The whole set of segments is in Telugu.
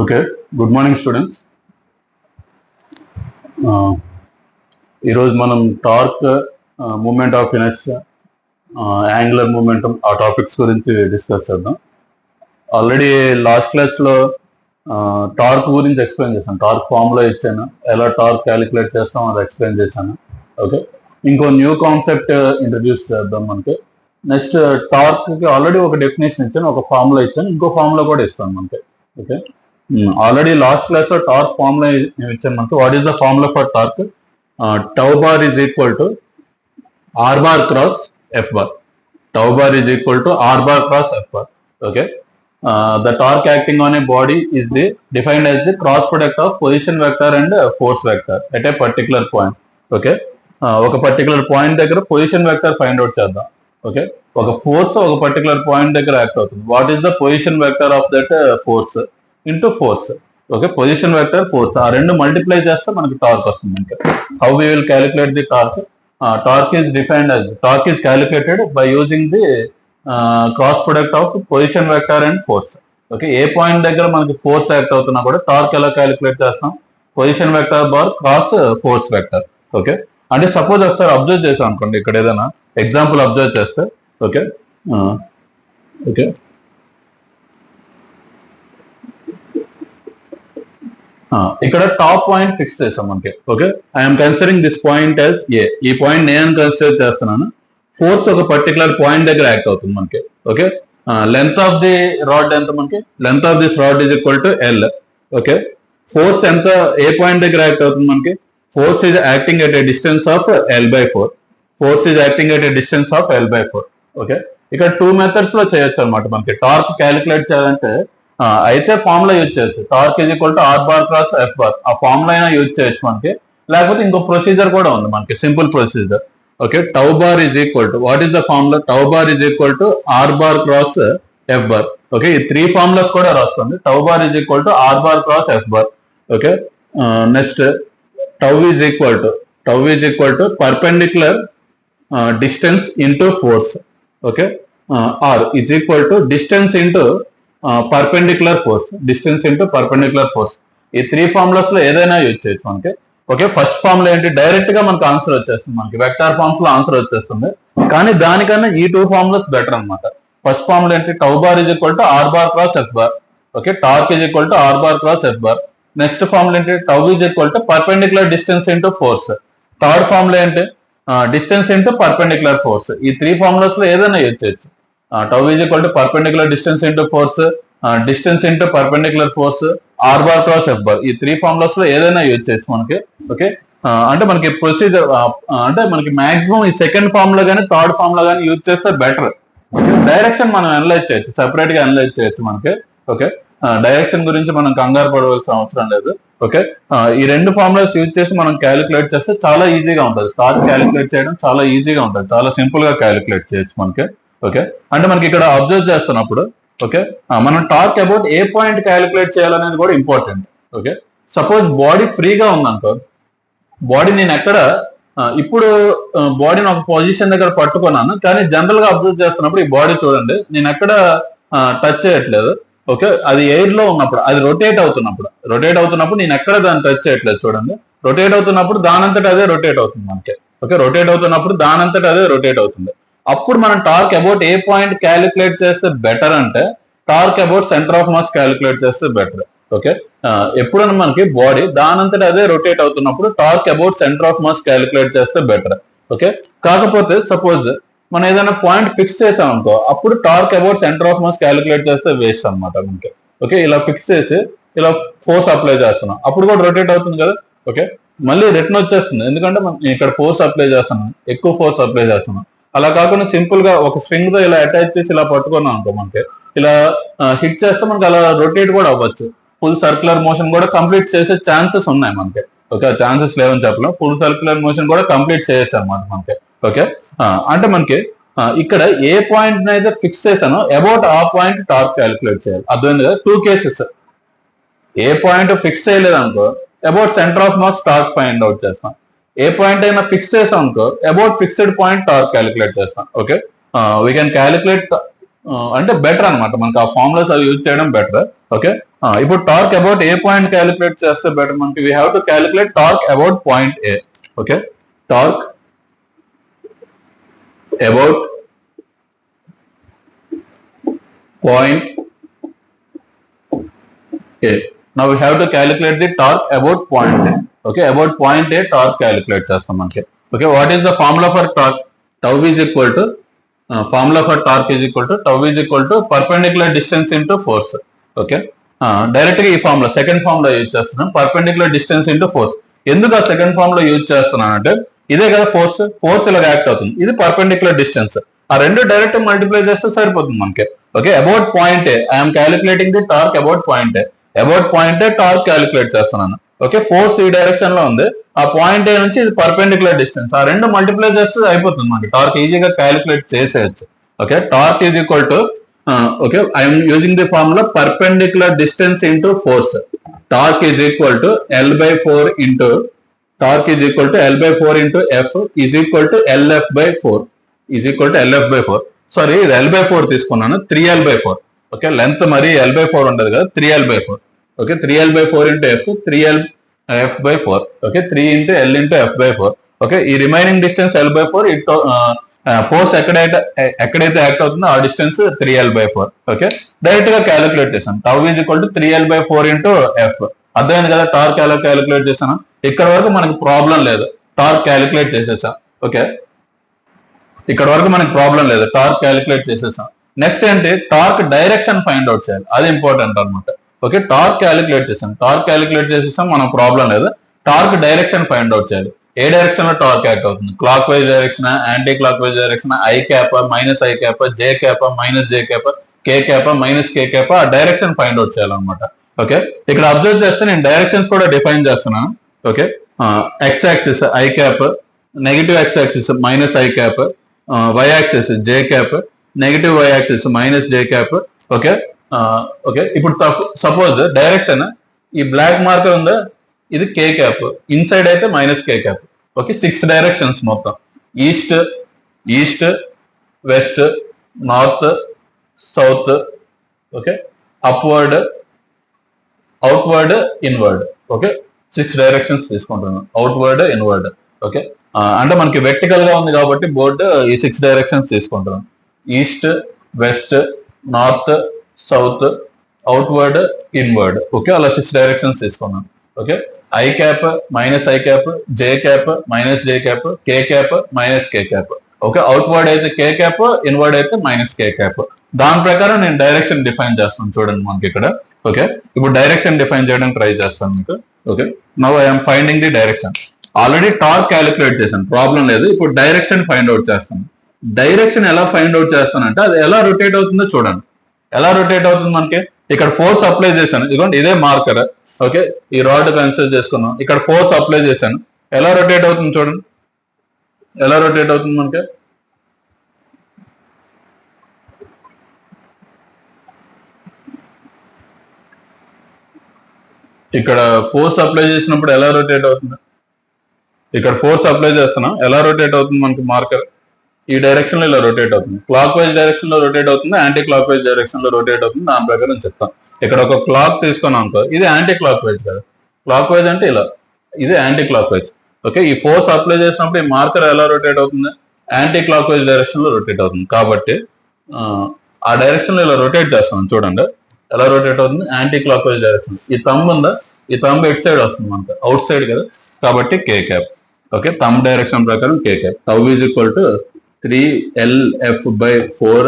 Okay, good morning students. ఈరోజు మనం torque, moment of inertia, angular momentum ఆ టాపిక్స్ గురించి డిస్కస్ చేద్దాం. ఆల్రెడీ లాస్ట్ క్లాస్లో టార్క్ గురించి ఎక్స్ప్లెయిన్ చేశాను. టార్క్ ఫార్ములా ఇచ్చాను, ఎలా టార్క్ క్యాలిక్యులేట్ చేస్తాం అది ఎక్స్ప్లెయిన్ చేశాను. ఓకే, ఇంకో న్యూ కాన్సెప్ట్ ఇంట్రడ్యూస్ చేద్దాం. మనకి నెక్స్ట్ టార్క్కి ఆల్రెడీ ఒక డెఫినేషన్ ఇచ్చాను, ఒక ఫార్ములా ఇచ్చాను, ఇంకో ఫార్ములా కూడా ఇస్తాను మనకి. ఓకే, ఆల్రెడీ లాస్ట్ క్లాస్ లో టార్క్ ఫార్ములా ఇచ్చాను మనకి. What is the formula for torque? Tau bar is equal to R bar cross F bar. Tau bar is equal to R bar cross F bar. Okay, the torque acting on a body is defined as the cross product of position vector and force vector at a particular point. Okay, ఒక పర్టికులర్ పాయింట్ దగ్గర పొజిషన్ వెక్టర్ ఫైండ్ అవుట్ చేద్దాం. ఓకే, ఒక ఫోర్స్ ఒక పర్టికులర్ పాయింట్ దగ్గర యాక్ట్ అవుతుంది. What is the position vector of that force into force. Okay, position vector force ఆ రెండు మల్టిప్లై చేస్తే మనకి టార్క్ వస్తుంది. అంటే how we will calculate the torque? Torque is defined as torque is calculated by using the cross product of position vector and force. Okay, ఏ పాయింట్ దగ్గర మనకి ఫోర్స్ యాక్ట్ అవుతున్నా కూడా టార్క్ ఎలా క్యాలిక్యులేట్ చేస్తాం? Position vector bar cross force vector. Okay, అంటే సపోజ్ ఒకసారి అబ్జర్వ్ చేసాం అనుకోండి, ఇక్కడ ఏదైనా ఎగ్జాంపుల్ అబ్జర్వ్ చేస్తే. ఓకే, ఓకే, ఇక్కడ టాప్ పాయింట్ ఫిక్స్ చేసాం మనకి. Okay, I'm considering this point as a. ఈ పాయింట్ నేను కన్సిడర్ చేస్తున్నాను. ఫోర్స్ ఒక పర్టికులర్ పాయింట్ దగ్గర యాక్ట్ అవుతుంది మనకి. Okay, length of the rod ఎంత మనకి? Length of this rod is equal to L. Okay, force ఎంత ఏ పాయింట్ దగ్గర యాక్ట్ అవుతుంది మనకి? Force is acting at a distance of L by 4. Force is acting at a distance of L by 4. Okay, ఇక్కడ 2 మెథడ్స్ లో చేయొచ్చు అనమాట మనకి. టార్క్ క్యాలిక్యులేట్ చేయాలంటే అయితే ఫార్ములా యూజ్ చేయొచ్చు. Torque is equal to R bar cross F bar. ఆ ఫార్ములా అయినా యూజ్ చేయొచ్చు మనకి. లేకపోతే ఇంకో ప్రొసీజర్ కూడా ఉంది మనకి, simple procedure. Okay, tau bar is equal to, what is the formula? Tau bar is equal to R bar cross F bar. Okay, ఈ 3 ఫార్ములాస్ కూడా రాస్తుంది. Tau bar is equal to R bar cross F bar. Okay, next tau is equal to perpendicular distance into force. Okay, R is equal to distance into perpendicular force. Distance into perpendicular force. ఈ 3 ఫార్ములాస్ లో ఏదైనా యూజ్ చేయొచ్చు మనకి. ఓకే, ఫస్ట్ ఫార్ములా ఏంటి? డైరెక్ట్ గా మనకు ఆన్సర్ వచ్చేస్తుంది మనకి. వెక్టార్ ఫార్మ్స్ లో ఆన్సర్ వచ్చేస్తుంది. కానీ దానికన్నా ఈ 2 ఫార్ములాస్ బెటర్ అనమాట. ఫస్ట్ ఫార్ములా ఏంటి? Tau bar is equal to R bar cross F bar. Okay, torque is equal to R bar cross F bar. Next formula ఏంటి? Tau is equal to perpendicular distance into force. Third formula ఏంటి? Distance into perpendicular force. ఈ 3 ఫార్ములాస్ లో ఏదైనా యూజ్ చేయొచ్చు. Tau is equal to perpendicular distance into force, distance into perpendicular force, R bar cross F bar. ఈ 3 ఫార్ములాస్ లో ఏదైనా యూజ్ చేయొచ్చు మనకి. ఓకే, అంటే మనకి ప్రొసీజర్ అంటే మనకి మాక్సిమం ఈ సెకండ్ ఫార్ములా కానీ థర్డ్ ఫార్ములా కానీ యూజ్ చేస్తే బెటర్. డైరెక్షన్ మనం అనలైజ్ చేయొచ్చు, సెపరేట్ గా అనలైజ్ చేయొచ్చు మనకి. ఓకే, డైరెక్షన్ గురించి మనం కంగారు పడవలసిన అవసరం లేదు. ఓకే, ఈ 2 ఫార్ములాస్ యూజ్ చేసి మనం క్యాలిక్యులేట్ చేస్తే చాలా ఈజీగా ఉంటుంది. టార్క్ క్యాలిక్యులేట్ చేయడం చాలా ఈజీగా ఉంటుంది, చాలా సింపుల్ గా క్యాలిక్యులేట్ చేయొచ్చు మనకి. ఓకే, అంటే మనకి ఇక్కడ అబ్జర్వ్ చేస్తున్నప్పుడు ఓకే, మనం torque about a point calculate చేయాలనేది కూడా ఇంపార్టెంట్. ఓకే, సపోజ్ బాడీ ఫ్రీగా ఉందనుకో, బాడీ నేను ఎక్కడ ఇప్పుడు బాడీని ఒక పొజిషన్ దగ్గర పట్టుకున్నాను, కానీ జనరల్ గా అబ్జర్వ్ చేస్తున్నప్పుడు ఈ బాడీ చూడండి, నేను ఎక్కడ టచ్ చేయట్లేదు. ఓకే, అది ఎయిర్ లో ఉన్నప్పుడు, అది రొటేట్ అవుతున్నప్పుడు నేను ఎక్కడ దాన్ని టచ్ చేయట్లేదు. చూడండి, రొటేట్ అవుతున్నప్పుడు దానంతట అదే రొటేట్ అవుతుంది మనకి. ఓకే, రొటేట్ అవుతున్నప్పుడు దానంతట అదే రొటేట్ అవుతుంది. అప్పుడు మనం torque about a point calculate చేస్తే బెటర్ అంటే torque about centre of mass calculate చేస్తే బెటర్. ఓకే, ఎప్పుడన్నా మనకి బాడీ దానంతట అదే రొటేట్ అవుతున్నప్పుడు torque about centre of mass calculate చేస్తే బెటర్. ఓకే, కాకపోతే సపోజ్ మనం ఏదైనా పాయింట్ ఫిక్స్ చేసాం అనుకో, అప్పుడు torque about centre of mass calculate చేస్తే వేస్ట్ అనమాట మనకి. ఓకే, ఇలా ఫిక్స్ చేసి ఇలా ఫోర్స్ అప్లై చేస్తున్నాం, అప్పుడు కూడా రొటేట్ అవుతుంది కదా. ఓకే, మళ్ళీ రిటర్న్ వచ్చేస్తుంది, ఎందుకంటే మనం ఇక్కడ ఫోర్స్ అప్లై చేస్తున్నాం, ఎక్కువ ఫోర్స్ అప్లై చేస్తున్నాం. అలా కాకుండా సింపుల్ గా ఒక స్ట్రింగ్ తో ఇలా అటాచ్ చేసి ఇలా పట్టుకున్నాం అనుకో, మనకి ఇలా హిట్ చేస్తే మనకి అలా రొటేట్ కూడా అవ్వచ్చు. ఫుల్ సర్క్యులర్ మోషన్ కూడా కంప్లీట్ చేసే ఛాన్సెస్ ఉన్నాయి మనకి. ఓకే, ఛాన్సెస్ లేవని చెప్పలేం, ఫుల్ సర్క్యులర్ మోషన్ కూడా కంప్లీట్ చేయొచ్చు అనమాట మనకి. ఓకే, అంటే మనకి ఇక్కడ ఏ పాయింట్ అయితే ఫిక్స్ చేశానో అబౌట్ ఆ పాయింట్ టార్క్ క్యాలిక్యులేట్ చేయాలి. అర్థమైంది కదా? 2 కేసెస్. ఏ పాయింట్ ఫిక్స్ చేయలేదు అనుకో, about centre of mass torque find out చేస్తాం. ఏ పాయింట్ అయినా ఫిక్స్ చేసాం అనుకో, about fixed point torque calculate చేస్తాం. ఓకే, వీ కెన్ క్యాలిక్యులేట్ అంటే బెటర్ అనమాట మనకి. ఆ ఫార్ములాస్ అవి యూజ్ చేయడం బెటర్. ఓకే, ఇప్పుడు torque about a point calculate చేస్తే బెటర్ మనకి we have to calculate torque about point A. Okay, torque about point A. Now we have to calculate the torque about point A. Okay, about point A torque calculate చేస్తాం మనకి. Okay, what is the formula for torque? Tau is equal to formula for torque is equal to tau is equal to perpendicular distance into force. Okay, direct గా ఈ ఫార్ములా సెకండ్ ఫార్ములా యూజ్ చేస్తున్నాం, పర్పెండిక్యులర్ డిస్టెన్స్ ఇంటూ ఫోర్స్. ఎందుకు ఆ సెకండ్ ఫార్ములా యూజ్ చేస్తున్నాను అంటే ఇదే కదా ఫోర్స్ ఇలా యాక్ట్ అవుతుంది, ఇది పర్పెండిక్యులర్ డిస్టెన్స్, ఆ రెండు డైరెక్ట్ మల్టిప్లై చేస్తే సరిపోతుంది మనకి. Okay, about point A I'm calculating the torque about point A. About point A torque calculate చేస్తున్నాను. ఓకే, ఫోర్స్ ఈ డైరెక్షన్ లో ఉంది, ఆ పాయింట్ ఏ నుంచి ఇది పర్పెండిక్యులర్ డిస్టెన్స్, ఆ రెండు మల్టిప్లై చేస్తే అయిపోతుంది మనకి, టార్క్ ఈజీగా క్యాలిక్యులేట్ చేసేయచ్చు. Okay, torque is equal to okay I'm using the formula perpendicular distance into force. Torque is equal to L/4 into torque is equal to L/4 into F is equal to LF/4 is equal to LF/4. Sorry, ఇది L/4 తీసుకున్నాను, 3L/4. ఓకే, లెంత్ మరి L/4 ఉండదు కదా, 3L/4. Okay, 3L/4 into F 3LF/4. Okay, 3 into L into F/4. Okay, ఈ రిమైనింగ్ డిస్టెన్స్ L/4, ఫోర్స్ ఎక్కడైతే యాక్ట్ అవుతుందో ఆ డిస్టెన్స్ 3L/4. ఓకే, డైరెక్ట్ గా క్యాలిక్యులేట్ చేశాను. Tau is equal to 3L/4 into F. అర్థమైంది కదా టార్క్ ఎలా క్యాలిక్యులేట్ చేశాను. ఇక్కడ వరకు మనకి ప్రాబ్లం లేదు, టార్క్ క్యాలిక్యులేట్ చేసేసాం. ఓకే, ఇక్కడ వరకు మనకి ప్రాబ్లం లేదు, టార్క్ క్యాలిక్యులేట్ చేసేసాం. నెక్స్ట్ ఏంటి, టార్క్ డైరెక్షన్ ఫైండ్ అవుట్ చేయాలి, అది ఇంపార్టెంట్ అనమాట. ఓకే, టార్క్ క్యాలిక్యులేట్ చేసేసాం, మనం ప్రాబ్లం లేదు. టార్క్ డైరెక్షన్ ఫైండ్ అవుట్ చేయాలి. ఏ డైరెక్షన్ లో టార్క్ యాక్ట్ అవుతుంది, clock wise direction, anti clock wise direction, I cap minus I cap, J cap minus J cap, K cap minus K cap, ఆ డైరెక్షన్ ఫైండ్ అవుట్ చేయాలన్నమాట. ఓకే, ఇక్కడ అబ్జర్వ్ చేస్తే నేను డైరెక్షన్స్ కూడా డిఫైన్ చేస్తున్నాను. Okay, X axis I cap, negative X axis minus I cap, Y axis J cap, negative Y axis minus J cap. Okay, okay, ఇప్పుడు సపోజ్ డైరెక్షన్ ఈ బ్లాక్ మార్కర్ ఉందా, ఇది కే క్యాప్, ఇన్సైడ్ అయితే minus K cap. Okay, 6 directions మొత్తం, east, west, north, south. Okay, upward, outward, inward. Okay, 6 directions తీసుకుంటున్నాను, అవుట్వర్డ్, ఇన్వర్డ్. ఓకే, అంటే మనకి వెర్టికల్ గా ఉంది కాబట్టి బోర్డు ఈ 6 డైరెక్షన్స్ తీసుకుంటున్నాం, east, west, north, south, outward, inward. Okay, అలా 6 డైరెక్షన్స్ తీసుకున్నాను. Okay, I cap minus I cap, J cap minus J cap, K cap minus K cap. Okay, outward అయితే కే క్యాప్, ఇన్వర్డ్ అయితే మైనస్ కే క్యాప్. దాని ప్రకారం నేను డైరెక్షన్ డిఫైన్ చేస్తాను చూడండి మనకి ఇక్కడ. ఓకే, ఇప్పుడు డైరెక్షన్ డిఫైన్ చేయడానికి ట్రై చేస్తాను మీకు. Okay, now I'm finding the direction. Already torque calculate చేశాను, ప్రాబ్లం లేదు. ఇప్పుడు డైరెక్షన్ ఫైండ్ అవుట్ చేస్తాను. డైరెక్షన్ ఎలా ఫైండ్ అవుట్ చేస్తానంటే అది ఎలా రొటేట్ అవుతుందో చూడండి. ఎలా రొటేట్ అవుతుంది మనకి, ఇక్కడ ఫోర్స్ అప్లై చేశాను, ఇదిగోండి ఇదే మార్కర్. ఓకే, ఈ రాడ్ కన్సిడర్ చేసుకున్నాం, ఇక్కడ ఫోర్స్ అప్లై చేశాను, ఎలా రొటేట్ అవుతుంది చూడండి, ఎలా రొటేట్ అవుతుంది మనకి. ఇక్కడ ఫోర్స్ అప్లై చేసినప్పుడు ఎలా రొటేట్ అవుతుంది, ఇక్కడ ఫోర్స్ అప్లై చేస్తున్నాం, ఎలా రొటేట్ అవుతుంది మనకి మార్కర్ ఈ డైరెక్షన్ లో ఇలా రొటేట్ అవుతుంది, క్లాక్ వైజ్ డైరెక్షన్ లో రొటేట్ అవుతుంది, యాంటీ క్లాక్ వైజ్ డైరెక్షన్ లో రొటేట్ అవుతుంది. దాని ప్రకారం చెప్తాం. ఇక్కడ ఒక క్లాక్ తీసుకున్నాం అనుకో, ఇది యాంటీ క్లాక్ వైజ్ కదా, క్లాక్ వైజ్ అంటే ఇలా, ఇది యాంటీ క్లాక్ వైజ్. ఓకే, ఈ ఫోర్స్ అప్లై చేసినప్పుడు ఈ మార్కర్ ఎలా రొటేట్ అవుతుంది, యాంటీ క్లాక్ వైజ్ డైరెక్షన్ లో రొటేట్ అవుతుంది. కాబట్టి ఆ డైరెక్షన్ లో ఇలా రొటేట్ చేస్తున్నాం చూడండి, ఎలా రొటేట్ అవుతుంది, యాంటీ క్లాక్ వైజ్ డైరెక్షన్. ఈ థంబ్ ఉందా, ఈ థంబ్ ఎట్ సైడ్ వస్తుంది మనకు, అవుట్ సైడ్ కదా, కాబట్టి K cap. Okay, thumb direction ప్రకారం K cap. Tau is equal to 3LF/4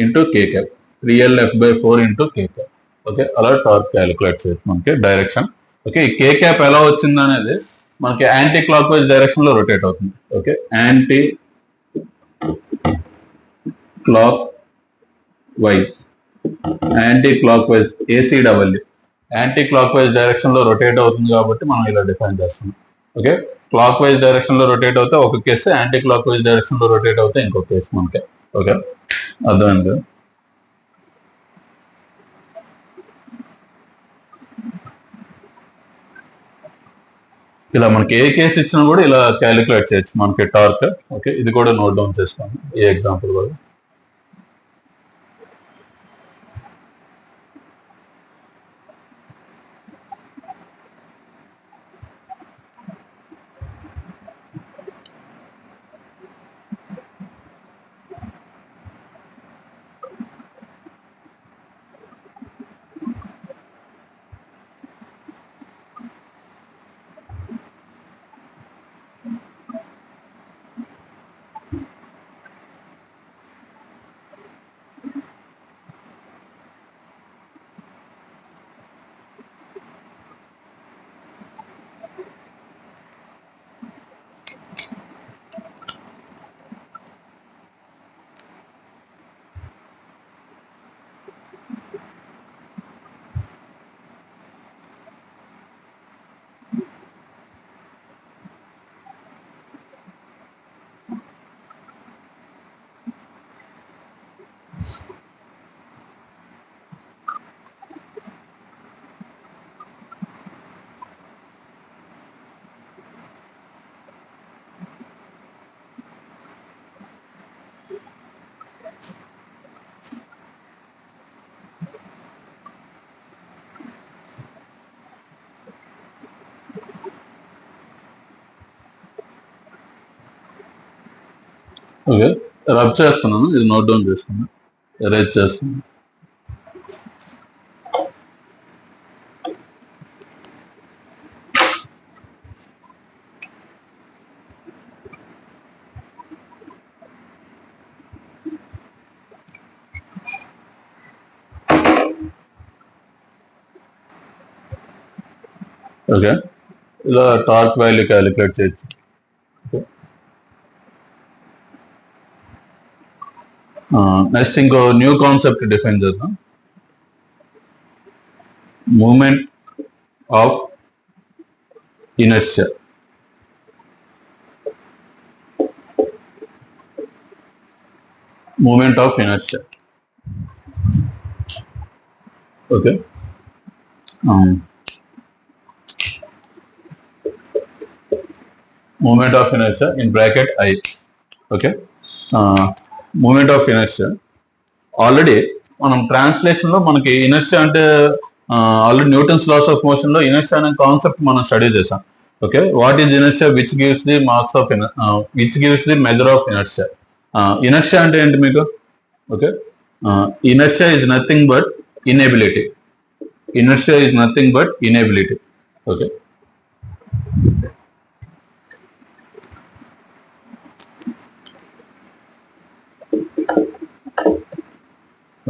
into K cap, 3LF/4 into K cap. Okay, అలా టార్క్ క్యాలిక్యులేట్ చేయొచ్చు మనకి డైరెక్షన్. ఓకే, ఈ కే క్యాప్ ఎలా వచ్చింది అనేది మనకి యాంటీ క్లాక్ వైజ్ డైరెక్షన్ లో రొటేట్ అవుతుంది. Okay, anti clock wise, anti clock wise ACW, anti clock wise direction లో రొటేట్ అవుతుంది కాబట్టి మనం ఇలా డిఫైన్ చేస్తున్నాం. ఓకే, క్లాక్ వైజ్ డైరెక్షన్ లో రొటేట్ అవుతే ఒక case, anti clock wise direction లో రొటేట్ అవుతే ఇంకొక కేసు మనకి. ఓకే, అర్థమైంది. ఇలా మనకి ఏ కేసు ఇచ్చినా కూడా ఇలా క్యాలిక్యులేట్ చేయొచ్చు మనకి టార్క్. ఓకే, ఇది కూడా నోట్ డౌన్ చేసుకోండి, ఈ ఎగ్జాంపుల్ కూడా. ఓకే, రబ్ చేస్తున్నాను, ఇది నోట్ డౌన్ చేసుకున్నాను, ఎరేజ్ చేస్తున్నాను. ఓకే, ఇలా టార్క్ వాల్యూ క్యాలిక్యులేట్ చేయొచ్చు. నెక్స్ట్ ఇంకో న్యూ కాన్సెప్ట్ డిఫైన్ చేద్దాం. Moment of inertia. Moment of inertia. Okay, moment of inertia in bracket I. Okay, moment of inertia already మనం ట్రాన్స్లేషన్ లో మనకి ఇనర్షియా అంటే already Newton's laws of motion లో ఇనర్షియా అనే కాన్సెప్ట్ మనం స్టడీ చేసాం. Okay, what is inertia, which gives the marks of which gives the measure of inertia. Inertia అంటే ఏంటి మీకు? Okay, inertia is nothing but inability. Inertia is nothing but inability. Okay,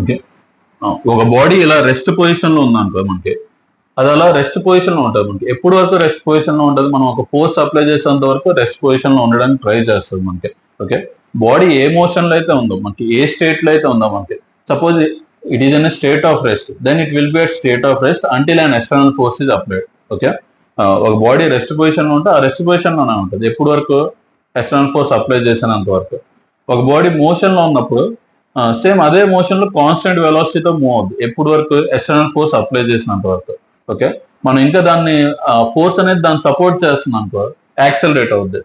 okay, ఒక బాడీ ఇలా రెస్ట్ పొజిషన్ లో ఉందనుకో మనకి, అది అలా రెస్ట్ పొజిషన్ లో ఉంటుంది. మనకి ఎప్పుడు వరకు రెస్ట్ పొజిషన్ లో ఉంటుంది? మనం ఒక ఫోర్స్ అప్లై చేసేంత వరకు రెస్ట్ పొజిషన్ లో ఉండడానికి ట్రై చేస్తుంది మనకి. ఓకే, బాడీ ఏ మోషన్ లో అయితే ఉందో, మనకి ఏ స్టేట్ లో అయితే ఉందో మనకి, suppose it is in state of rest, then it will be at state of rest until an external force is applied. Okay, ఒక బాడీ రెస్ట్ పొజిషన్ లో ఉంటే ఆ రెస్ట్ పొజిషన్ లోనే ఉంటుంది ఎప్పుడు వరకు? ఎక్స్టర్నల్ ఫోర్స్ అప్లై చేసినంత వరకు. ఒక బాడీ మోషన్ లో ఉన్నప్పుడు సేమ్ అదే మోషన్ లో కాన్స్టెంట్ వెలాసిటీతో మూవ్ అవుతుంది ఎప్పుడు వరకు? ఎక్స్టర్నల్ ఫోర్స్ అప్లై చేసినంత వరకు. ఓకే, మనం ఇంకా దాన్ని ఫోర్స్ అనేది దాన్ని సపోర్ట్ చేస్తుంది అనుకో, యాక్సలరేట్ అవుద్ది.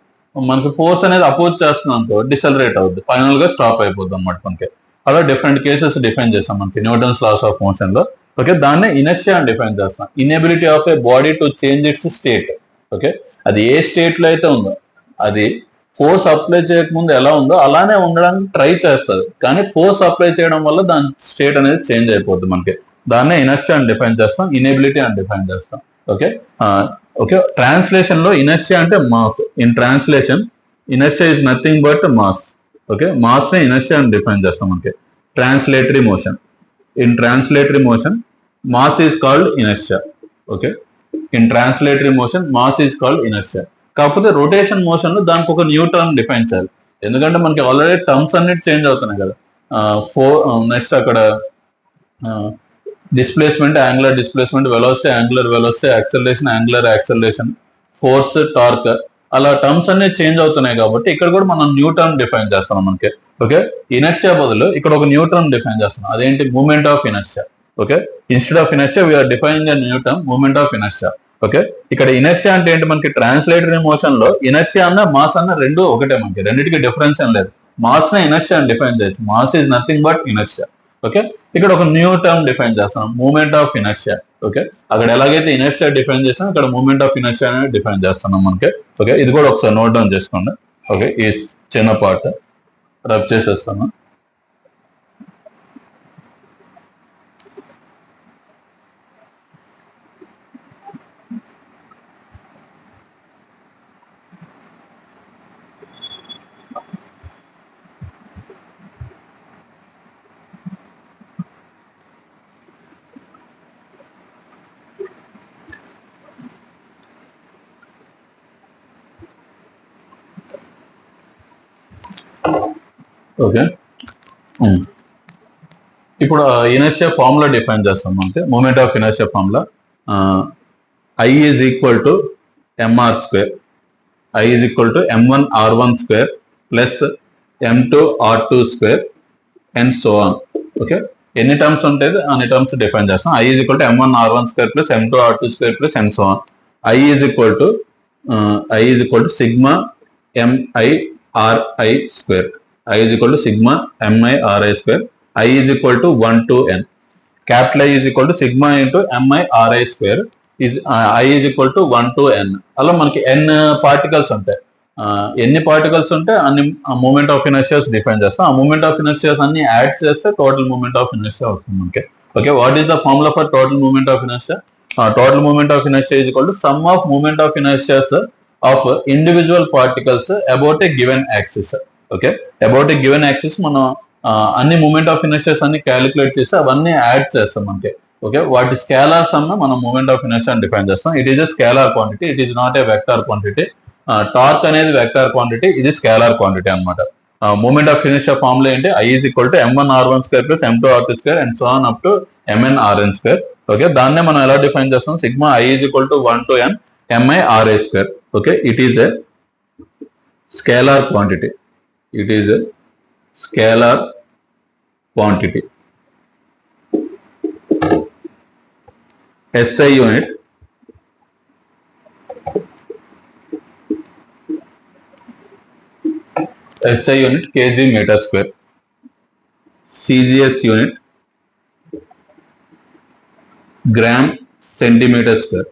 మనకి ఫోర్స్ అనేది అపోజ్ చేస్తుంది అనుకో, డిసలరేట్ అవుద్ది, ఫైనల్ గా స్టాప్ అయిపోద్ది అనమాట మనకి. అలా డిఫరెంట్ కేసెస్ డిఫైన్ చేస్తాం మనకి న్యూటన్స్ లాస్ ఆఫ్ మోషన్ లో. ఓకే, దాన్నే ఇనర్షియా అని డిఫైన్ చేస్తాం. Inability of A body to change it's state. Okay, అది ఏ స్టేట్ లో అయితే ఉందో, అది ఫోర్స్ అప్లై చేయకముందు ఎలా ఉందో అలానే ఉండడానికి ట్రై చేస్తుంది, కానీ ఫోర్స్ అప్లై చేయడం వల్ల దాని స్టేట్ అనేది చేంజ్ అయిపోద్ది మనకి. దాన్నే ఇనర్షియా అని డిఫైన్ చేస్తాం, ఇన్ఎబిలిటీ అని డిఫైన్ చేస్తాం. ఓకే, ఓకే, ట్రాన్స్లేషన్ లో ఇనర్షియా అంటే mass. In translation inertia is nothing but mass. Okay, mass ని ఇనర్షియా అని డిఫైన్ చేస్తాం మనకి. Translatory motion, in translatory motion mass is called inertia. Okay, in translatory motion mass is called inertia. కాకపోతే రొటేషన్ మోషన్ లో దానికి ఒక న్యూ టర్మ్ డిఫైన్ చేయాలి, ఎందుకంటే మనకి ఆల్రెడీ టర్మ్స్ అన్ని చేంజ్ అవుతున్నాయి కదా. నెక్స్ట్ అక్కడ displacement, angular displacement, velocity, angular velocity, acceleration, angular acceleration, force, torque, అలా టర్మ్స్ అన్ని చేంజ్ అవుతున్నాయి కాబట్టి ఇక్కడ కూడా మనం న్యూ టర్మ్ డిఫైన్ చేస్తున్నాం మనకి. ఓకే, ఇనర్షియా బదులు ఇక్కడ ఒక న్యూ టర్మ్ డిఫైన్ చేస్తున్నాం, అదేంటి? Moment of inertia. Okay, instead of inertia we are defining a new term, moment of inertia. Okay, ఇక్కడ ఇనర్షియా అంటే ఏంటి? మనకి ట్రాన్స్లేటరీ మోషన్ లో ఇనర్షియా అన్న మాస్ అన్న రెండు ఒకటే, మనకి రెండింటికి డిఫరెన్స్ ఏం లేదు. మాస్ ని ఇనర్షియా అని డిఫైన్ చేయొచ్చు, mass is nothing but inertia. Okay, ఇక్కడ ఒక న్యూ టర్మ్ డిఫైన్ చేస్తాం, మూమెంట్ ఆఫ్ ఇనర్షియా. ఓకే, అక్కడ ఎలాగైతే ఇనర్షియా డిఫైన్ చేస్తాం ఇక్కడ మూమెంట్ ఆఫ్ ఇనర్షియా అనేది డిఫైన్ చేస్తున్నాం మనకి. ఓకే, ఇది కూడా ఒకసారి నోట్ డౌన్ చేసుకోండి. ఓకే, ఈ చిన్న పార్ట్ రబ్ చేసేస్తాను. ఓకే, ఇప్పుడు ఇనర్షియా ఫార్ములా డిఫైన్ చేస్తాం మనకి. Moment of inertia formula I is equal to MR square. I is equal to M1 R1 square plus M2 R2 square and so on. Okay, ఎన్ని టర్మ్స్ ఉంటుంది అన్ని టర్మ్స్ డిఫైన్ చేస్తాం. I is equal to M1 R1 square plus M2 R2 square plus and so on. I is equal to sigma MI RI square. I is equal to sigma MI RI square. I is equal to 1 to n. Capital I is equal to sigma into MI RI square. I is equal to 1 to n. అలా మనకి n పార్టికల్స్ ఉంటాయి. ఎన్ని పార్టికల్స్ ఉంటే అన్ని మూమెంట్ ఆఫ్ ఇనర్షియాస్ డిఫైన్ చేస్తాం. ఆ మూమెంట్ ఆఫ్ ఇనర్షియాస్ అన్ని యాడ్ చేస్తే టోటల్ మూమెంట్ ఆఫ్ ఇనర్షియా అవుతుంది మనకి. Okay, what is the formula for total moment of inertia? Total moment of inertia is equal to sum of moment of inertias of individual particles about a given axis. Okay, about a given axis మనం అన్ని మూమెంట్ ఆఫ్ ఇనర్షియాస్ అన్ని క్యాలిక్యులేట్ చేసి అవన్నీ యాడ్ చేస్తాం మనకి. ఓకే, వాటి స్కేలార్ సమ్ మనం మూమెంట్ ఆఫ్ ఇనర్షియా అని డిఫైన్ చేస్తాం. It is a scalar quantity, it is not a vector quantity. Torque అనేది వెక్టార్ క్వాంటిటీ, ఇది స్కేలార్ క్వాంటిటీ అనమాట. మూమెంట్ ఆఫ్ ఇనర్షియా ఫార్ములా ఏంటి? I is equal to m1r1 square plus m2r2 square and so on up to mn square. Okay, దాన్నే మనం ఎలా డిఫైన్ చేస్తాం? Sigma I is equal to 1 to n mi ra square. Okay, it is a scalar quantity, it is a scalar quantity. SI unit kg meter square, CGS unit gram centimeter square,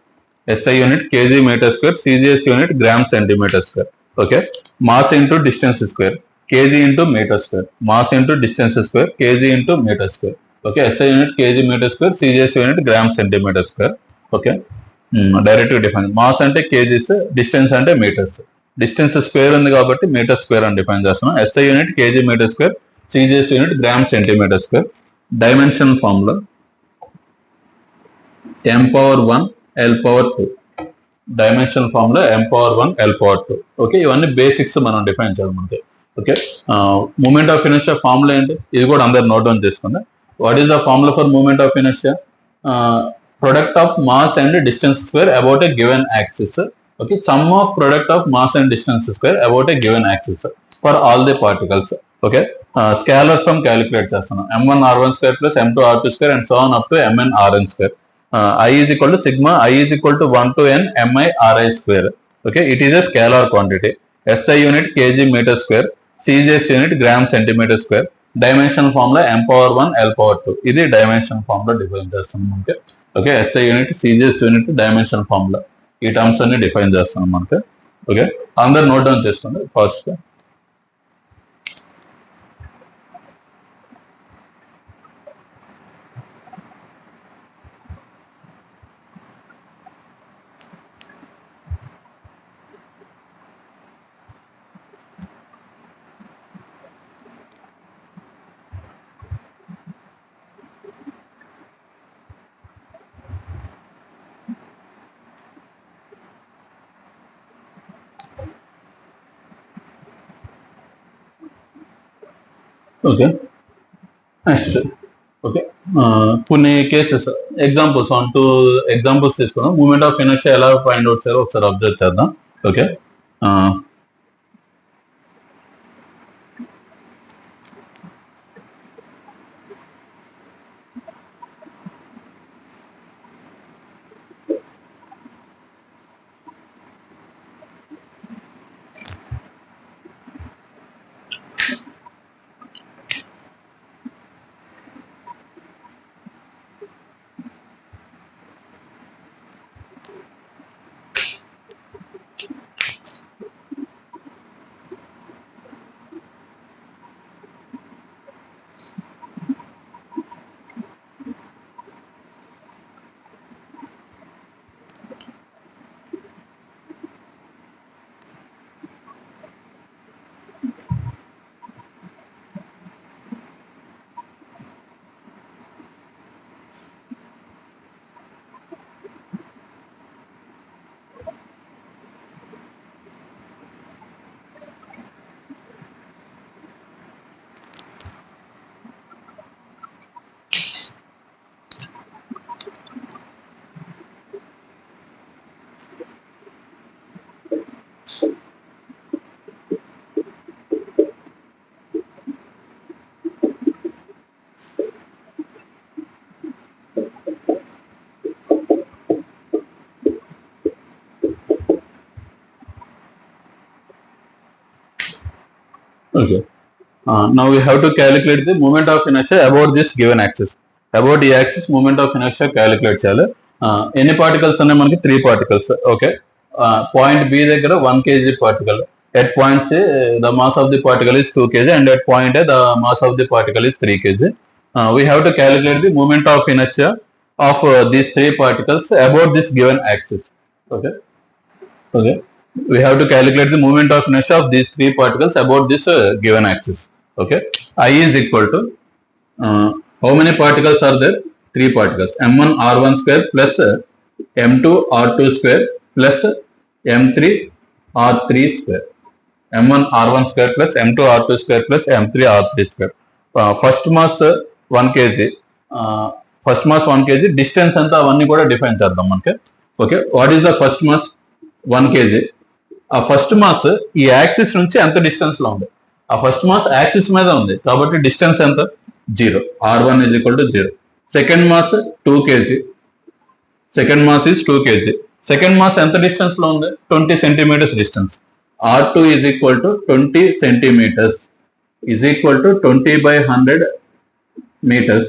SI unit kg meter square, CGS unit gram centimeter square. Okay, mass into distance square, kg into meter square, mass into distance square, kg into meter square. Okay, SI unit kg meter square, CGS unit gram centimeter square. Okay, డైరెక్ట్గా డిఫైన్. మాస్ అంటే కేజీస్, డిస్టెన్స్ అంటే మీటర్స్. డిస్టెన్స్ స్క్వేర్ ఉంది కాబట్టి మీటర్ స్క్వేర్ అని డిఫైన్ చేస్తున్నాం. SI unit KG metre square, CGS unit gram centimetre square. Dimension formula m⁴ L⁴2. Dimension formula m⁴ L⁴2. Okay, ఇవన్నీ బేసిక్స్ మనం డిఫైన్ చేయాలి మనకి. Okay, moment of inertia formula ఏంటి? ఇది కూడా అందరు నోట్ డౌన్ చేసుకోండి. What is the formula for moment of inertia? Product of mass and distance square about a given axis. Okay, sum of product of mass and distance square about a given axis for all the particles. Okay, scalar sum calculate చేస్తున్నాం. m1r1 square plus m2r2 square and so on up to mnrn square. I is equal to sigma I is equal to 1 to n mi ri square. Okay, it is a scalar quantity. SI unit kg meter square, CGS unit gram centimeter square. Dimension formula m⁴ L⁴2. ఇది డైమెన్షన్ ఫార్ములా డిఫైన్ చేస్తున్నాం. Okay, SI unit CGS unit dimension formula, ఈ టర్మ్స్ అన్ని డిఫైన్ చేస్తున్నాం మనకి. ఓకే, అందరు నోట్ డౌన్ చేసుకోండి ఫస్ట్. Okay, next. ఓకే, కొన్ని కేసెస్ ఎగ్జాంపుల్స్ 1-2 ఎగ్జాంపుల్స్ తీసుకుందాం. మూమెంట్ ఆఫ్ ఇనర్షియా ఎలా ఫైండ్ అవుట్ చేయాలో ఒకసారి అబ్జర్వ్ చేద్దాం. Okay, okay. Now we have to calculate the moment of inertia about this given axis. About ఈ axis moment of inertia calculate చేయాలి. ఎన్ని పార్టికల్స్ ఉన్నాయి మనకి? 3 పార్టికల్స్. ఓకే, పాయింట్ బి దగ్గర 1 kg particle, at point C, the mass of the particle is 2 kg, and at point A, the mass of the particle is 3 kg. We have to calculate the moment of inertia of these three particles about this given axis. Okay. Okay. We have to calculate the moment of inertia of these three particles about this given axis. Okay. I is equal to how many particles are there? Three particles. M1 R1 square plus M2 R2 square plus M3 R3 square. M1 R1 square plus M2 R2 square plus M3 R3 square. First mass 1 kg. First mass 1 kg. Distance anta avannni kuda define cheddam manaki. Okay. What is the first mass? 1 kg. ఆ ఫస్ట్ మాస్ ఈ యాక్సిస్ నుంచి ఎంత డిస్టెన్స్ లో ఉంది? ఆ ఫస్ట్ మాస్ యాక్సిస్ మీద ఉంది కాబట్టి డిస్టెన్స్ ఎంత? 0. R1 is equal to 0. Second mass 2 kg. Second mass is 2 kg. Second mass ఎంత డిస్టెన్స్ లో ఉంది? 20 centimetres distance. R2 is equal to 20 centimeters is equal to 20 by 100 meters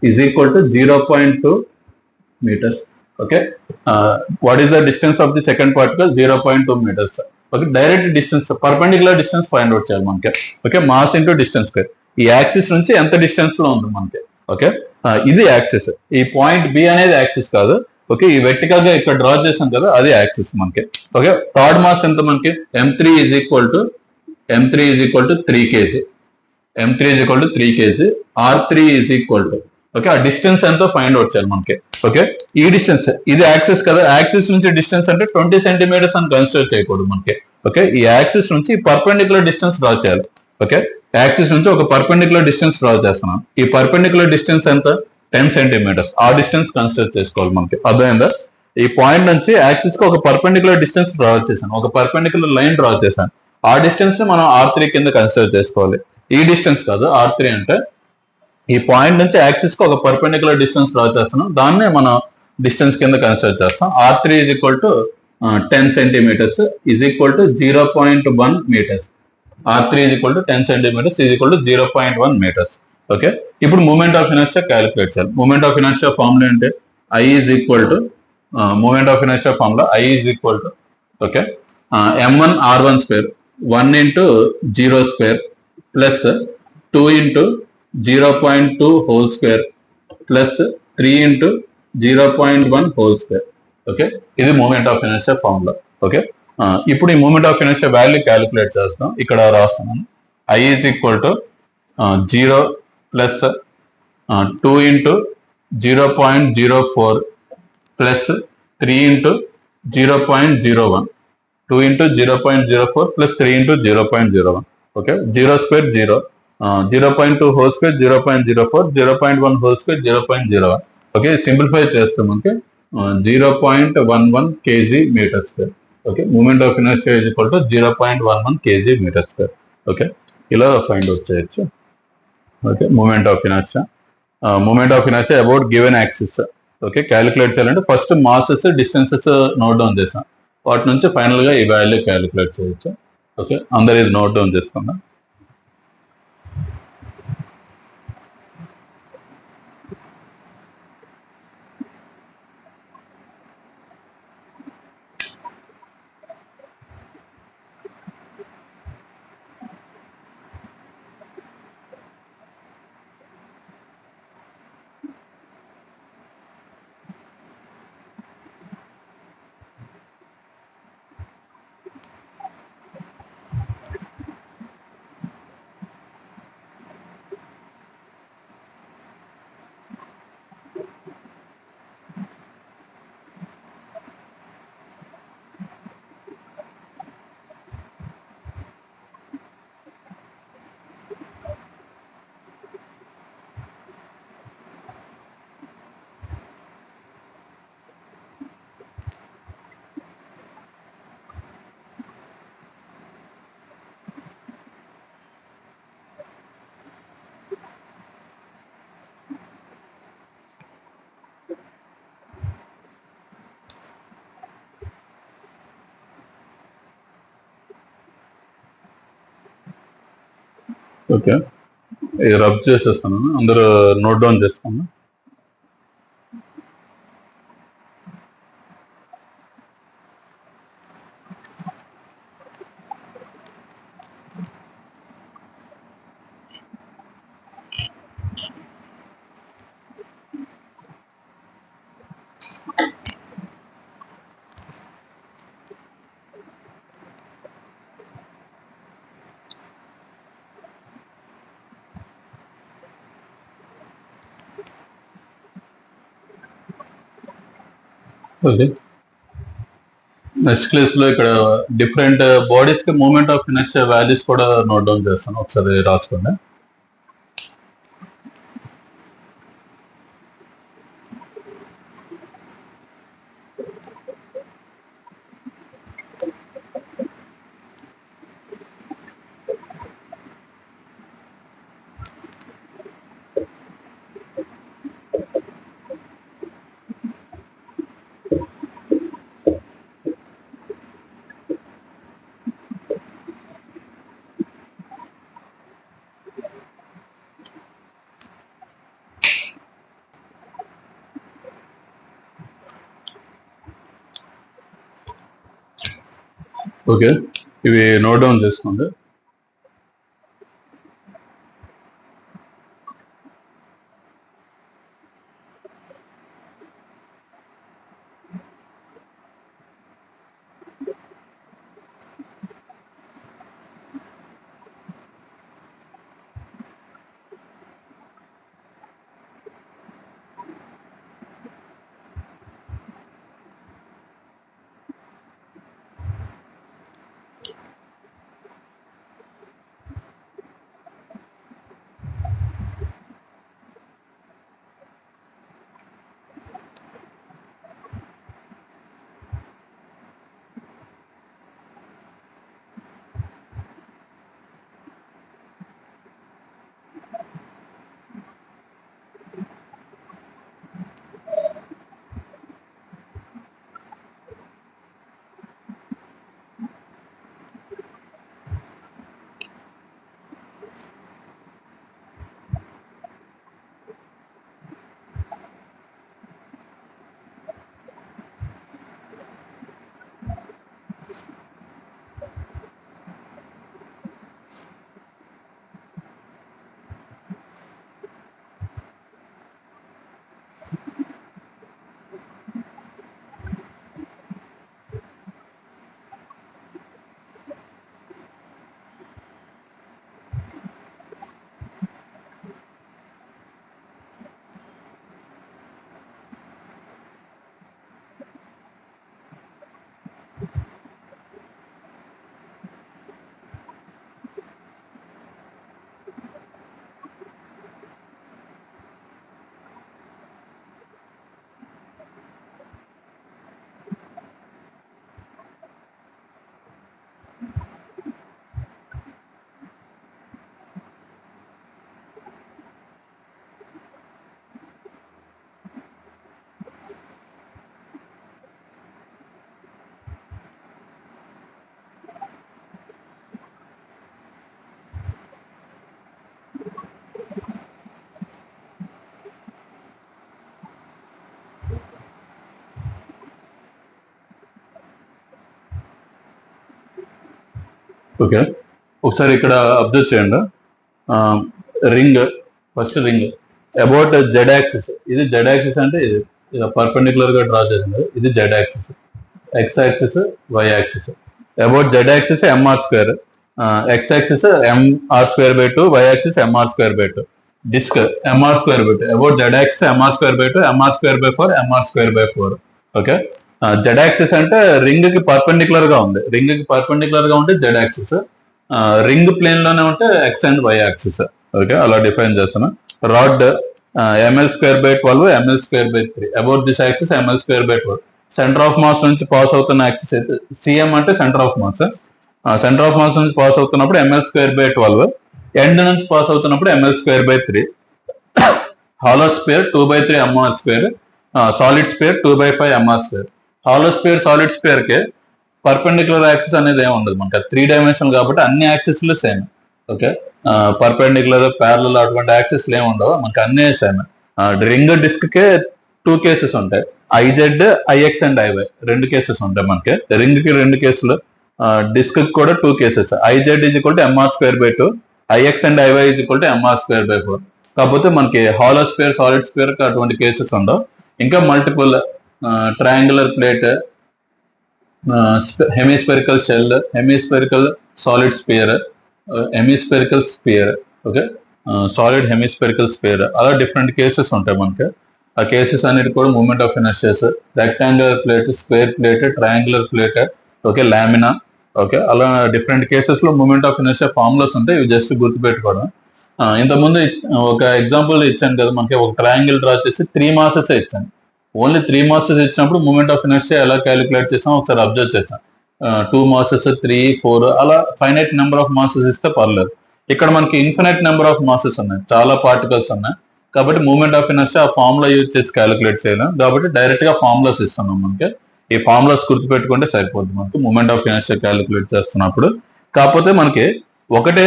is equal to 0.2 meters. Okay. What is the distance of the second particle? 0.2 meters. Okay. Direct distance, perpendicular distance find out చేయాలి మనకి. Okay. Mass into distance square. ఈ యాక్సిస్ నుంచి ఎంత డిస్టెన్స్ లో ఉంది మనకి? ఓకే. ఇది యాక్సిస్. ఈ పాయింట్ బి అనేది యాక్సిస్ కాదు. ఓకే. ఈ వెర్టికల్ గా ఇక్కడ డ్రా చేసాం కదా, అది యాక్సిస్ మనకి. ఓకే. థర్డ్ మాస్ ఎంత మనకి? M3 is equal to 3 kg. M3 is equal to 3 kg. R3 is equal to, okay, ఆ డిస్టెన్స్ ఎంతో ఫైండ్ అవుట్ చేయాలి మనకి. ఓకే. ఈ డిస్టెన్స్ ఇది యాక్సిస్ కదా, యాక్సిస్ నుంచి డిస్టెన్స్ అంటే 20 సెంటీమీటర్స్ అని కన్సిడర్ చేయకూడదు మనకి. ఓకే. ఈ యాక్సిస్ నుంచి పర్పెండిక్యులర్ డిస్టెన్స్ డ్రా చేయాలి. ఓకే. యాక్సిస్ నుంచి ఒక పర్పెండిక్యులర్ డిస్టెన్స్ డ్రా చేస్తున్నాను. ఈ పర్పెండిక్యులర్ డిస్టెన్స్ ఎంత? 10 సెంటీమీటర్స్. ఆ డిస్టెన్స్ కన్సిడర్ చేసుకోవాలి మనకి. అర్థమైందా? ఈ పాయింట్ నుంచి యాక్సిస్ కి ఒక పర్పెండిక్యులర్ డిస్టెన్స్ డ్రా చేశాను, ఒక పర్పెండిక్యులర్ లైన్ డ్రా చేశాను. ఆ డిస్టెన్స్ ని మనం R3 కింద కన్సిడర్ చేసుకోవాలి. ఈ డిస్టెన్స్ కాదు, R3 అంటే ఈ పాయింట్ నుంచి యాక్సిస్ కి ఒక పర్పెండిక్యులర్ డిస్టెన్స్ డ్రా చేస్తున్నాం, దాన్నే మనం డిస్టెన్స్ కింద కన్సిడర్ చేస్తాం. R3 is equal to 10 centimeters is equal to 0.1 meters. R3 is equal to 10 centimeters is equal to 0.1 meters. Okay. ఇప్పుడు మూమెంట్ ఆఫ్ ఇనర్షియా క్యాలిక్యులేట్ చేయాలి. మూమెంట్ ఆఫ్ ఇనర్షియా ఫార్ములా అంటే I is equal to moment of inertia formula I is equal to, okay, M1 R1 square 1 into 0 square plus 2 into 0.2 whole square plus 3 into 0.1 whole square. Okay. ఇది moment of inertia formula. Okay. ఇప్పుడు ఈ moment of inertia value calculate చేస్తాం. ఇక్కడ రాస్తున్నాను. I is equal to 0 plus 2 into 0.04 plus 3 into 0.01. 2 into 0.04 plus 3 into 0.01. Okay. 0 square 0. 0.2 whole square 0.04, 0.1 whole square 0.01. Okay. Simplify చేస్తాం మనకి 0.11 kg meter square. Okay. Moment of inertia is equal to 0.11 kg meter square. Okay. ఇలా ఫైండ్ అవుట్ చేయొచ్చు. Okay. Moment of inertia about given axis. Okay. Calculate చేయాలంటే first masses distances note down చేసాం, వాటి నుంచి ఫైనల్ గా ఈ వాల్యూ క్యాలిక్యులేట్ చేయొచ్చు. ఓకే. అందరు ఇది నోట్ డౌన్ చేసుకుందాం. ఓకే. ఇది రబ్ చేసేస్తాను, అందరూ నోట్ డౌన్ చేసుకోండి. ఓకే, నెక్స్ట్ క్లాస్ లో ఇక్కడ డిఫరెంట్ బాడీస్ కి మూమెంట్ ఆఫ్ ఇనర్షియా వాల్యూస్ కూడా నోట్ డౌన్ చేస్తాను, ఒకసారి రాసుకోండి. ఓకే, ఇవి నోట్ డౌన్ చేసుకోండి. ఓకే, ఒకసారి ఇక్కడ అబ్జర్వ్ చేయండి. Ring, first ring about Z axis, ఇది జెడ్ యాక్సిస్ అంటే ఇది పర్పెండిక్యులర్ గా డ్రా చేసింది, ఇది Z axis, X axis, Y axis. About Z axis MR square, X axis MR square by 2, Y axis MR square by 2. Disc MR square by 2, about Z axis MR square by 2, MR square by 4, MR square by 4. Okay, Z axis అంటే రింగ్ కి పర్పెండిక్యులర్ గా ఉంది, రింగ్ కి పర్పెండిక్యులర్ గా ఉంటే జెడ్ యాక్సిస్, రింగ్ ప్లేన్ లోనే ఉంటే X and Y axis. Okay, అలా డిఫైన్ చేస్తాను. Rod ML square by 12, ML square by 3, about this axis ML square by 12. Centre of mass నుంచి పాస్ అవుతున్న యాక్సిస్ అయితే సిఎం అంటే centre of mass, centre of mass నుంచి పాస్ అవుతున్నప్పుడు ఎంఎల్ స్క్వేర్ బై 12, ఎండ్ నుంచి పాస్ అవుతున్నప్పుడు ML square by 3. Hollow square 2/3 MR square, solid square 2/5 MR square. Hollow square solid square కి పర్పెండిక్యులర్ యాక్సిస్ అనేది ఏమి ఉండదు, మనకి 3 డైమెన్షన్ కాబట్టి అన్ని యాక్సిస్లు సేమ్. ఓకే, పర్పెండిక్యులర్, ప్యారలల్ అటువంటి యాక్సిస్లు ఏమి ఉండవు, మనకి అన్ని సేమ్. రింగ్ డిస్క్ కే 2 కేసెస్ ఉంటాయి, IZ, IX and IY, 2 cases ఉంటాయి మనకి. రింగ్ కి 2 కేసులు, డిస్క్ కి కూడా 2 cases, IZ is equal to MR square by 2, IX and IY is equal to MR square by 4. కాకపోతే మనకి హాలో స్క్వేర్ సాలిడ్ స్క్వేర్ కి అటువంటి కేసెస్ ఉండవు. ఇంకా multiple triangular plate, hemispherical shell, hemispherical solid sphere, hemispherical sphere, okay, solid hemispherical sphere, అలా డిఫరెంట్ కేసెస్ ఉంటాయి మనకి. ఆ కేసెస్ అన్నిటి కూడా moment of inertias. Rectangular plate, square plate, triangular plate, okay, lamina, okay, అలా డిఫరెంట్ కేసెస్ లో మూమెంట్ ఆఫ్ ఇనర్షియా ఫార్ములాస్ ఉంటాయి. ఇవి జస్ట్ గుర్తుపెట్టుకోవడం. ఇంతకుముందు ఒక ఎగ్జాంపుల్ ఇచ్చాను కదా, మనకి ఒక ట్రయాంగిల్ డ్రా చేసి 3 మాసెస్ ఇచ్చాను. ఓన్లీ 3 మాసెస్ ఇచ్చినప్పుడు మూమెంట్ ఆఫ్ ఇనర్షియా ఎలా క్యాలిక్యులేట్ చేసాం ఒకసారి అబ్జర్వ్ చేసాం. 2 మాసెస్, 3, 4 అలా ఫైనైట్ నెంబర్ ఆఫ్ మాసెస్ ఇస్తే పర్లేదు. ఇక్కడ మనకి ఇన్ఫినైట్ నెంబర్ ఆఫ్ మాసెస్ ఉన్నాయి, చాలా పార్టికల్స్ ఉన్నాయి. కాబట్టి మూమెంట్ ఆఫ్ ఇనర్షియా ఆ ఫార్ములా యూజ్ చేసి క్యాలిక్యులేట్ చేయలేం. కాబట్టి డైరెక్ట్ గా ఫార్ములాస్ ఇస్తున్నాం. మనకి ఈ ఫార్ములాస్ గుర్తుపెట్టుకుంటే సరిపోతుంది మనకి మూమెంట్ ఆఫ్ ఇనర్షియా క్యాలిక్యులేట్ చేస్తున్నప్పుడు. కాకపోతే మనకి ఒకటే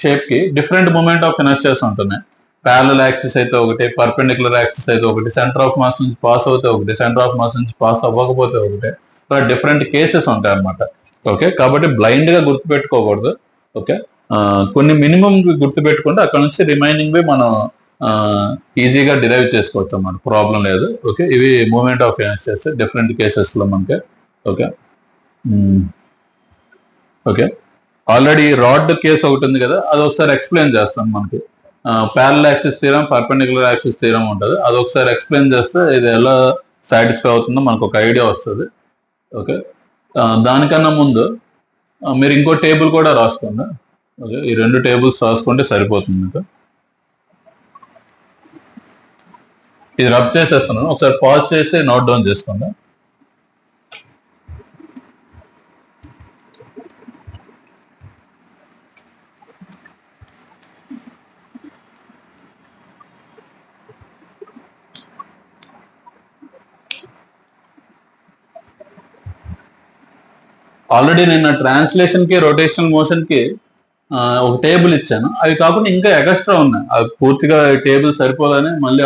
షేప్ కి డిఫరెంట్ మూమెంట్ ఆఫ్ ఇనర్షియాస్ ఉంటున్నాయి. ప్యారలల్ యాక్సిస్ అయితే ఒకటి, పర్పెండిక్యులర్ యాక్సిస్ అయితే ఒకటి, సెంటర్ ఆఫ్ మాస్ నుంచి పాస్ అవుతే ఒకటి, సెంటర్ ఆఫ్ మాస్ నుంచి పాస్ అవ్వకపోతే ఒకటి, అలా డిఫరెంట్ కేసెస్ ఉంటాయి అన్నమాట. ఓకే, కాబట్టి బ్లైండ్ గా గుర్తుపెట్టుకోకూడదు. ఓకే, కొన్ని మినిమం గుర్తుపెట్టుకుంటే అక్కడ నుంచి రిమైనింగ్ మనం ఈజీగా డిరైవ్ చేసుకోవచ్చు అన్నమాట, ప్రాబ్లం లేదు. ఓకే, ఇవి మూమెంట్ ఆఫ్ ఇనర్షియాస్ డిఫరెంట్ కేసెస్ లో మనకి. Okay okay, already rod case ఒకటి ఉంది కదా, అది ఒకసారి ఎక్స్ప్లెయిన్ చేస్తాను. మనకి parallel axis theorem, perpendicular axis theorem ఉంటుంది. అది ఒకసారి ఎక్స్ప్లెయిన్ చేస్తే ఇది ఎలా సాటిస్ఫై అవుతుందో మనకు ఒక ఐడియా వస్తుంది. ఓకే, దానికన్నా ముందు మీరు ఇంకో టేబుల్ కూడా రాసుకోండి. ఓకే, ఈ 2 టేబుల్స్ రాసుకుంటే సరిపోతుంది మీకు. ఇది రబ్ చేసేస్తున్నాను, ఒకసారి పాజ్ చేసి నోట్ డౌన్ చేసుకోండి. ఆల్రెడీ నేను ట్రాన్స్లేషన్ కి, రొటేషనల్ మోషన్ కి ఒక టేబుల్ ఇచ్చాను. అవి కాకుండా ఇంకా ఎక్స్ట్రా ఉన్నాయి. అవి పూర్తిగా టేబుల్ సరిపోదని మళ్ళీ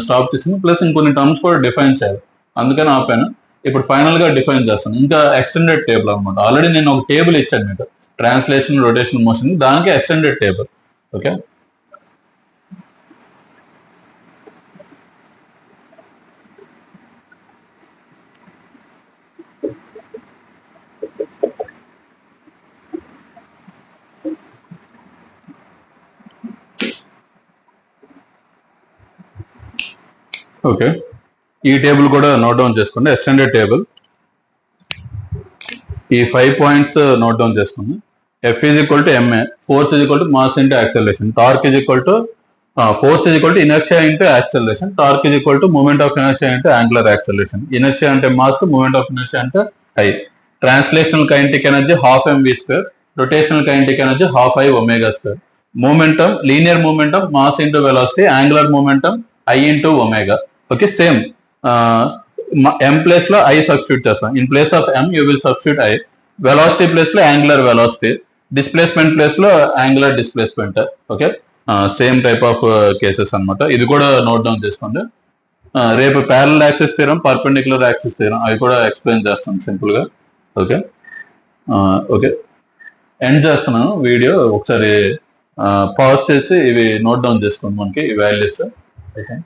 స్టాప్ చేసాను. ప్లస్ ఇంకొన్ని టర్మ్స్ కూడా డిఫైన్ చేయాలి, అందుకని ఆపాను. ఇప్పుడు ఫైనల్ గా డిఫైన్ చేస్తాను. ఇంకా ఎక్స్టెండెడ్ టేబుల్ అనమాట. ఆల్రెడీ నేను ఒక టేబుల్ ఇచ్చాను మీకు, ట్రాన్స్లేషన్, రొటేషనల్ మోషన్, దానికి ఎక్స్టెండెడ్ టేబుల్. ఓకే, ఓకే, ఈ టేబుల్ కూడా నోట్ డౌన్ చేసుకోండి. ఎక్స్టెండెడ్ టేబుల్, ఈ 5 పాయింట్స్ నోట్ డౌన్ చేసుకోండి. F is equal to ma, force is equal to mass into acceleration, torque is equal to force is equal to inertia into acceleration, torque is equal to moment of inertia into angular acceleration. Inertia ante mass, moment of inertia ante I. Translational kinetic energy half mv square, rotational kinetic energy half I omega square. Momentum, linear momentum, mass into velocity, angular momentum I into omega. Okay, same. M place లో I సబ్స్టిట్యూట్ చేస్తాం. In place of M you will substitute I. Velocity place లో యాంగులర్ వెలాసిటీ, డిస్ప్లేస్మెంట్ ప్లేస్ లో angular displacement. Okay, same type of cases అన్నమాట. ఇది కూడా నోట్ డౌన్ చేసుకోండి. రేపు parallel axis theorem, perpendicular axis theorem అవి కూడా ఎక్స్ప్లెయిన్ చేస్తాను సింపుల్ గా. ఓకే ఓకే, ఎండ్ చేస్తున్నాను వీడియో. ఒకసారి పాజ్ చేసి ఇవి నోట్ డౌన్ చేసుకోండి మనకి ఈ వాల్యూస్. ఓకే.